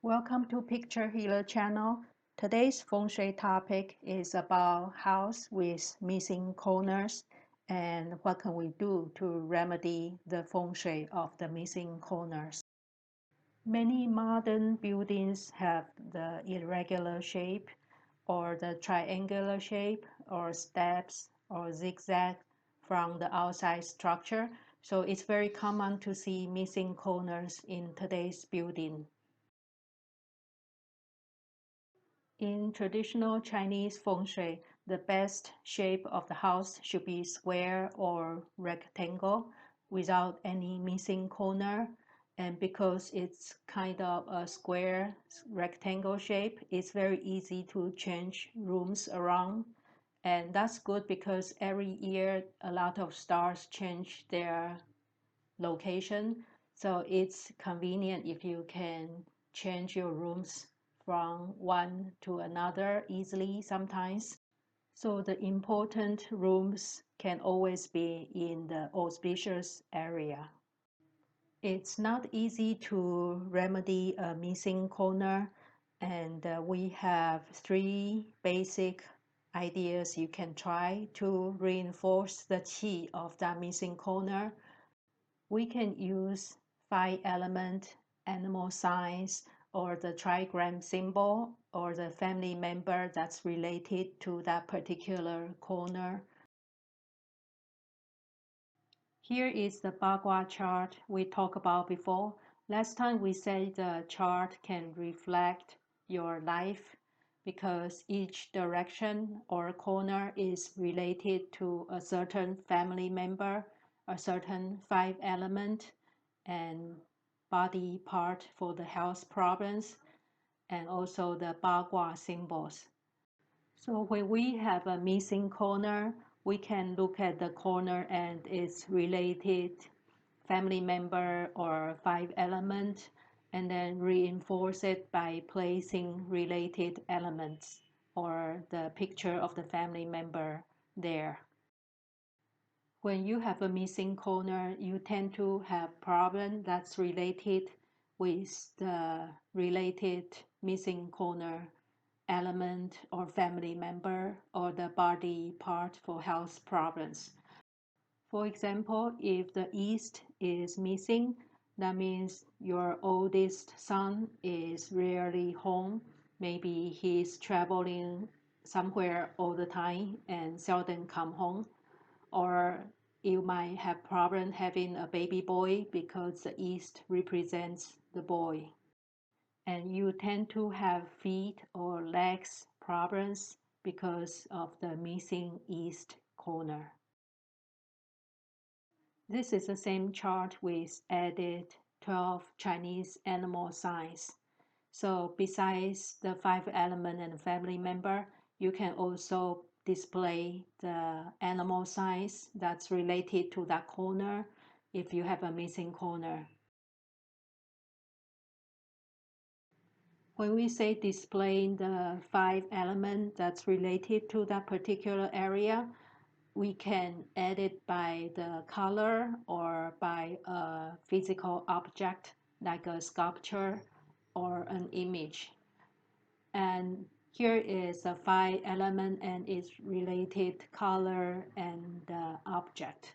Welcome to Picture Healer channel. Today's Feng Shui topic is about house with missing corners and what can we do to remedy the Feng Shui of the missing corners. Many modern buildings have the irregular shape or the triangular shape or steps or zigzag from the outside structure. So it's very common to see missing corners in today's building. In traditional Chinese Feng Shui, the best shape of the house should be square or rectangle without any missing corner. And because it's kind of a square rectangle shape, it's very easy to change rooms around. And that's good because every year a lot of stars change their location. So it's convenient if you can change your rooms from one to another easily sometimes. So the important rooms can always be in the auspicious area. It's not easy to remedy a missing corner, and we have three basic ideas you can try to reinforce the qi of that missing corner. We can use 5-element animal signs or the trigram symbol or the family member that's related to that particular corner. Here is the Ba Gua chart we talked about before. Last time we said the chart can reflect your life because each direction or corner is related to a certain family member, a certain 5-element, and body part for the health problems, and also the Ba Gua symbols. So when we have a missing corner, we can look at the corner and its related family member or 5-element, and then reinforce it by placing related elements or the picture of the family member there. When you have a missing corner, you tend to have problem that's related with the related missing corner element or family member or the body part for health problems. For example, if the east is missing, that means your oldest son is rarely home. Maybe he's traveling somewhere all the time and seldom come home. Or you might have problem having a baby boy because the east represents the boy. And you tend to have feet or legs problems because of the missing east corner. This is the same chart with added 12 Chinese animal signs. So besides the 5-element and family member, you can also display the animal signs that's related to that corner if you have a missing corner. When we say displaying the 5-element that's related to that particular area, we can add it by the color or by a physical object like a sculpture or an image. And here is a 5-element and its related color and object.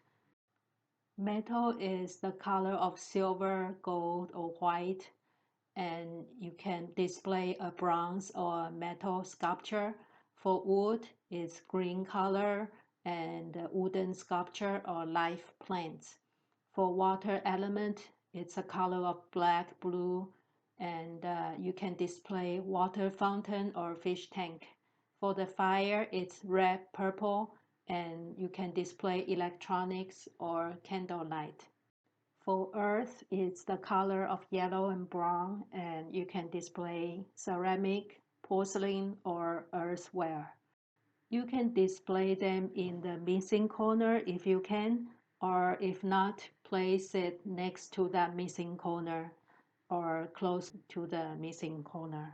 Metal is the color of silver, gold, or white, and you can display a bronze or metal sculpture. For wood, it's green color and wooden sculpture or live plants. For water element, it's a color of black, blue, and you can display water fountain or fish tank. For the fire, it's red, purple, and you can display electronics or candlelight. For earth, it's the color of yellow and brown, and you can display ceramic, porcelain, or earthware. You can display them in the missing corner if you can, or if not, place it next to that missing corner or close to the missing corner.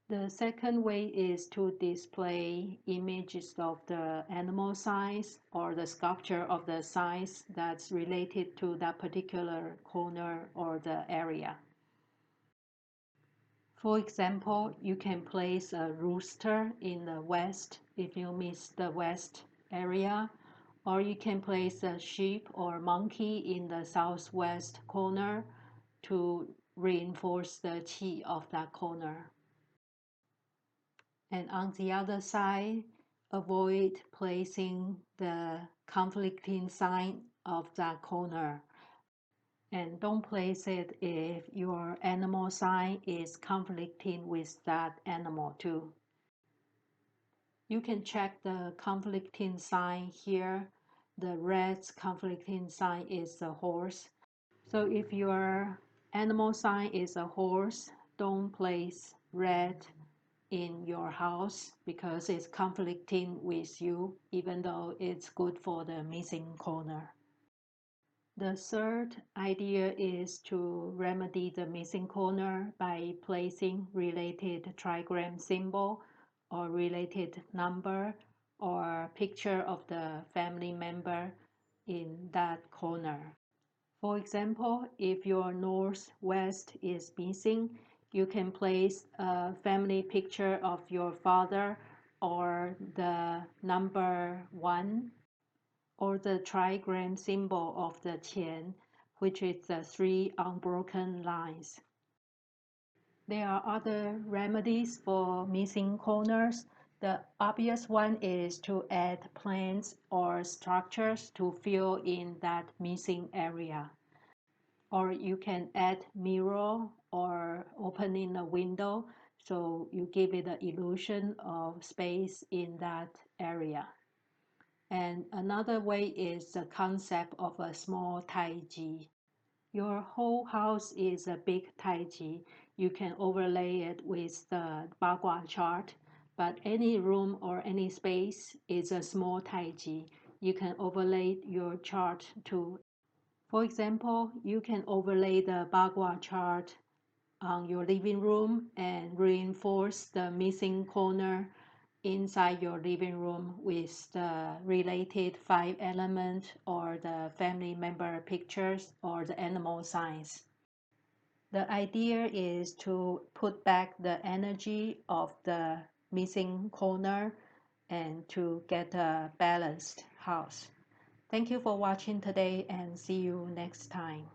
The second way is to display images of the animal signs or the sculpture of the signs that's related to that particular corner or the area. For example, you can place a rooster in the west if you miss the west area, or you can place a sheep or monkey in the southwest corner to reinforce the qi of that corner. And on the other side, avoid placing the conflicting sign of that corner. And don't place it if your animal sign is conflicting with that animal too. You can check the conflicting sign here. The red conflicting sign is a horse. So if your animal sign is a horse, don't place red in your house because it's conflicting with you, even though it's good for the missing corner. The third idea is to remedy the missing corner by placing related trigram symbol or related number or picture of the family member in that corner. For example, if your northwest is missing, you can place a family picture of your father or the number 1 or the trigram symbol of the Qian, which is the 3 unbroken lines. There are other remedies for missing corners. The obvious one is to add plants or structures to fill in that missing area. Or you can add mirror or opening a window so you give it the illusion of space in that area. And another way is the concept of a small taiji. Your whole house is a big taiji. You can overlay it with the Ba Gua chart, but any room or any space is a small taiji. You can overlay your chart too. For example, you can overlay the Ba Gua chart on your living room and reinforce the missing corner inside your living room with the related 5 element or the family member pictures or the animal signs. The idea is to put back the energy of the missing corner and to get a balanced house. Thank you for watching today and see you next time.